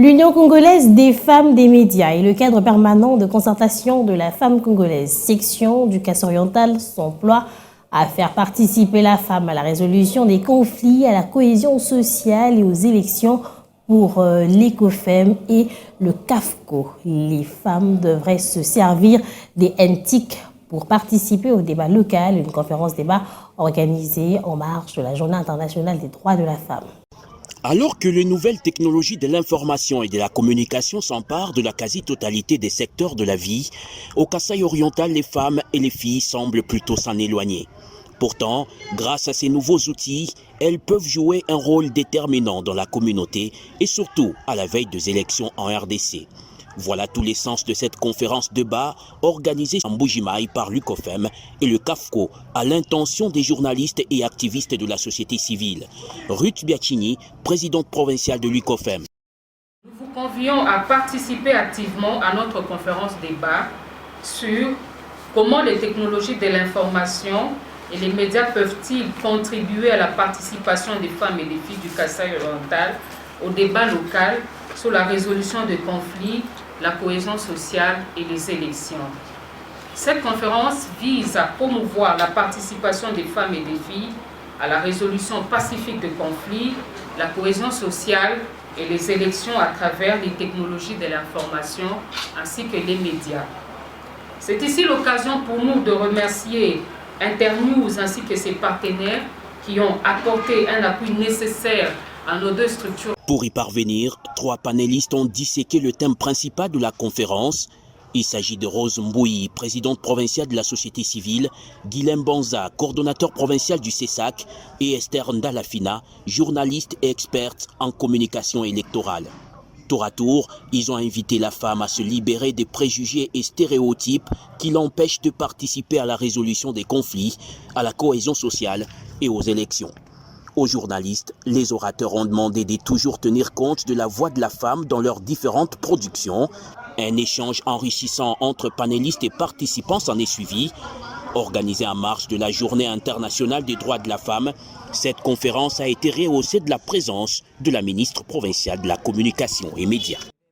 L'Union congolaise des femmes des médias et le cadre permanent de concertation de la femme congolaise, section du Kasaï-Oriental, s'emploient à faire participer la femme à la résolution des conflits, à la cohésion sociale et aux élections pour l'ECOFEM et le CAFCO. Les femmes devraient se servir des NTIC pour participer au débat local, une conférence débat organisée en marge de la Journée internationale des droits de la femme. Alors que les nouvelles technologies de l'information et de la communication s'emparent de la quasi-totalité des secteurs de la vie, au Kasaï oriental, les femmes et les filles semblent plutôt s'en éloigner. Pourtant, grâce à ces nouveaux outils, elles peuvent jouer un rôle déterminant dans la communauté et surtout à la veille des élections en RDC. Voilà tous les sens de cette conférence débat organisée en Mbujimaï par l'UCOFEM et le CAFCO à l'intention des journalistes et activistes de la société civile. Ruth Biachini, présidente provinciale de l'UCOFEM. Nous vous convions à participer activement à notre conférence débat sur comment les technologies de l'information et les médias peuvent-ils contribuer à la participation des femmes et des filles du Kasaï oriental au débat local sur la résolution des conflits, la cohésion sociale et les élections. Cette conférence vise à promouvoir la participation des femmes et des filles à la résolution pacifique des conflits, la cohésion sociale et les élections à travers les technologies de l'information ainsi que les médias. C'est ici l'occasion pour nous de remercier Internews ainsi que ses partenaires qui ont apporté un appui nécessaire à nos deux structures. Pour y parvenir, 3 panélistes ont disséqué le thème principal de la conférence. Il s'agit de Rose Mbouyi, présidente provinciale de la société civile, Guilhem Banza, coordonnateur provincial du CESAC, et Esther Ndalafina, journaliste et experte en communication électorale. Tour à tour, ils ont invité la femme à se libérer des préjugés et stéréotypes qui l'empêchent de participer à la résolution des conflits, à la cohésion sociale et aux élections. Aux journalistes, les orateurs ont demandé de toujours tenir compte de la voix de la femme dans leurs différentes productions. Un échange enrichissant entre panélistes et participants s'en est suivi. Organisée en marge de la Journée internationale des droits de la femme, cette conférence a été rehaussée de la présence de la ministre provinciale de la Communication et Médias.